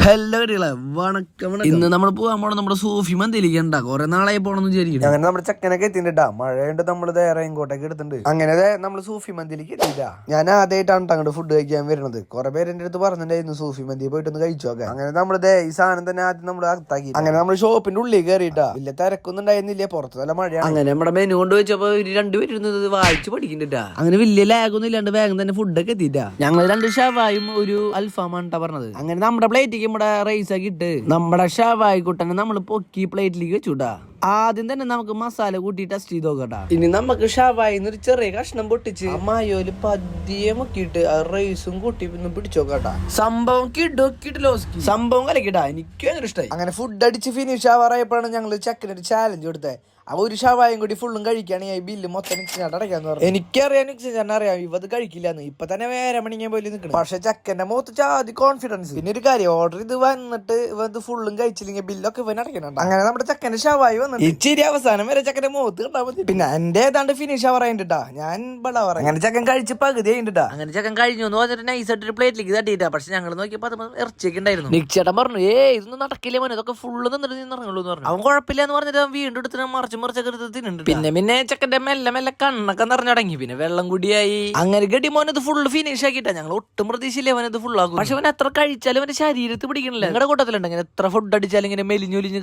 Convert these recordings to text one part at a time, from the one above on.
Hello വണക്കം. ഇന്ന് നമ്മൾ പോകാൻ പോണ നമ്മുടെ സൂഫി മന്തിയിലേക്ക് ഉണ്ടാ കുറെ നാളായി പോണെന്ന് വിചാരിക്കും. അങ്ങനെ നമ്മുടെ ചെക്കനൊക്കെ എത്തിണ്ടാ മഴയുണ്ട്, നമ്മള് റെയിൻകോട്ടൊക്കെ എടുത്തിട്ടുണ്ട്. അങ്ങനെ നമ്മൾ സൂഫി മന്തിയിലേക്ക് എത്തിയില്ല. ഞാൻ ആദ്യമായിട്ടാണ് അങ്ങോട്ട് ഫുഡ് കഴിക്കാൻ വരുന്നത്. കുറെ പേര് എന്റെ അടുത്ത് പറഞ്ഞിട്ടുണ്ടായിരുന്നു സൂഫി മന്തി പോയിട്ടൊന്ന് കഴിച്ചോക്കെ. അങ്ങനെ നമ്മള് ഈ സാധനം തന്നെ ആദ്യം നമ്മൾ അകത്താക്കി. അങ്ങനെ നമ്മൾ ഷോപ്പിന്റെ ഉള്ളിൽ കയറിയിട്ടാ. വലിയ തിരക്കൊന്നും ഉണ്ടായിരുന്നില്ല, പുറത്ത് നല്ല മഴയാണ്. അങ്ങനെ നമ്മുടെ മെനു കൊണ്ട് വെച്ചപ്പോ രണ്ടുപേരും വായിച്ചു പഠിക്കുന്നുണ്ടാ. അങ്ങനെ വലിയ ലാഗൊന്നും ഇല്ലാണ്ട് വേഗം തന്നെ ഫുഡൊക്കെ എത്തിയിട്ടാ. ഞങ്ങൾ 2 ഷവായും ഒരു അൽഫാമാണ് പറഞ്ഞത്. അങ്ങനെ നമ്മുടെ പ്ലേറ്റിലേക്ക് നമ്മുടെ റൈസ് ഒക്കെ ഇട്ട് നമ്മുടെ ഷവായി കുട്ടനെ നമ്മൾ പൊക്കി പ്ലേറ്റിലേക്ക് വെച്ചുട്ടാ. ആദ്യം തന്നെ നമുക്ക് മസാല കൂട്ടി ടെസ്റ്റ് ചെയ്ത് നോക്കട്ടാ. ഇനി നമുക്ക് ഷവായിന്ന് ഒരു ചെറിയ കഷ്ണം പൊട്ടിച്ച് മായോല് പതിയെ മുക്കിയിട്ട് റൈസും കൂട്ടി പിടിച്ചു നോക്കട്ടാ. സംഭവം സംഭവം കലക്കിട്ടാ. എനിക്ക് ഭയങ്കര ഇഷ്ടമായി. അങ്ങനെ ഫുഡ് അടിച്ച് ഫിനിഷ് ആവാറായപ്പോഴാണ് ഞങ്ങൾ ചെക്കനൊരു ചാലഞ്ച് കൊടുത്തത്. ആ ഒരു ഷവായും കൂടി ഫുള്ളും കഴിക്കുകയാണെങ്കിൽ ബില്ല് മൊത്തം നിക്സിനാട്ട് അടയ്ക്കാന്ന് പറഞ്ഞു. എനിക്കറിയാം നിക്സിനാട്ട് അറിയാം ഇവത് കഴിക്കില്ലാന്ന്. ഇപ്പൊ തന്നെ വേറെ മണിക്കാൻ പോലെ നിൽക്കണം. പക്ഷെ ചെക്കന്റെ മുഖത്ത് ചാതി കോൺഫിഡൻസ്. പിന്നെ ഒരു കാര്യം, ഓർഡർ ഇത് വന്നിട്ട് ഇവത് ഫുള്ളും കഴിച്ചില്ലെങ്കിൽ ബില്ലൊക്കെ ഇവൻ അടയ്ക്കണുണ്ട്. അങ്ങനെ നമ്മുടെ ചെക്കന്റെ ഷവായി വന്നിട്ട് ഇച്ചിരി അവസാനം വരെ ചെക്കന്റെ മുഖത്ത് കണ്ടാ മതി. പിന്നെ എന്റെ ഏതാണ്ട് ഫിനിഷ് ആവാറായിട്ടാ. ഞാൻ ബടാ പറയാം. അങ്ങനെ ചെക്കൻ കഴിച്ച് പകുതി ആയിട്ടാ. അങ്ങനെ ചെക്കൻ കഴിഞ്ഞു എന്ന് പറഞ്ഞിട്ട് നൈസായിട്ട് ഒരു പ്ലേറ്റിലേക്ക് തട്ടിയിട്ടാ. പക്ഷെ ഞങ്ങൾ നോക്കിയപ്പോ അത് ഇറച്ചിയൊക്കെ ഉണ്ടായിരുന്നു. നിക്ചേട്ടൻ പറഞ്ഞു ഇതൊന്നും നടക്കില്ല മോനെ, ഇതൊക്കെ ഫുള്ള് നിന്നിട്ട് ഇറങ്ങുള്ളൂ എന്ന് പറഞ്ഞു. അവൻ കുഴപ്പമില്ല എന്ന് പറഞ്ഞിട്ട് അവൻ വീണ്ടും എടുത്ത് മറിച്ചൊക്കെ തിന്നുണ്ട്. പിന്നെ ചെക്കന്റെ മെല്ലെ കണ്ണൊക്കെ നിറഞ്ഞടങ്ങി. പിന്നെ വെള്ളം കൂടിയായി. അങ്ങനെ ഗഡി മോൻ ഇത് ഫുള്ള് ഫിനിഷ് ആക്കിയിട്ടാ. ഞങ്ങൾ ഒട്ടും പ്രതീക്ഷയില്ല അവൻ ഇത് ഫുള്ളാക്കും. പക്ഷെ അവൻ എത്ര കഴിച്ചാലും അവന്റെ ശരീരത്തിൽ പിടിക്കണില്ല. നിങ്ങളുടെ കൂട്ടത്തിലുണ്ട് അങ്ങനെ എത്ര ഫുഡ് അടിച്ചാലും ഇങ്ങനെ മെലിഞ്ഞൊലിഞ്ഞ്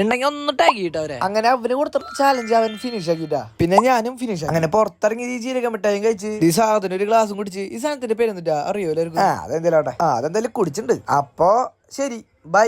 ഉണ്ടെങ്കിൽ ഒന്ന് ടാക്കിയിട്ടാ അവരെ. അങ്ങനെ അവന് കൊടുത്ത ചാലഞ്ച് അവൻ ഫിനിഷ് ആക്കിട്ടാ. പിന്നെ ഞാനും ഫിനിഷ്. അങ്ങനെ പുറത്തിറങ്ങി ഈ ജീരകം മിഠായും കഴിച്ച് ഈ സാധനം ഒരു ഗ്ലാസും കുടിച്ച്. ഈ സാധനത്തിന്റെ പേര് എന്നിട്ടാ അറിയോ? അതെന്തായാലും അതെന്തായാലും കുടിച്ചിട്ടുണ്ട്. അപ്പൊ ശരി, ബൈ.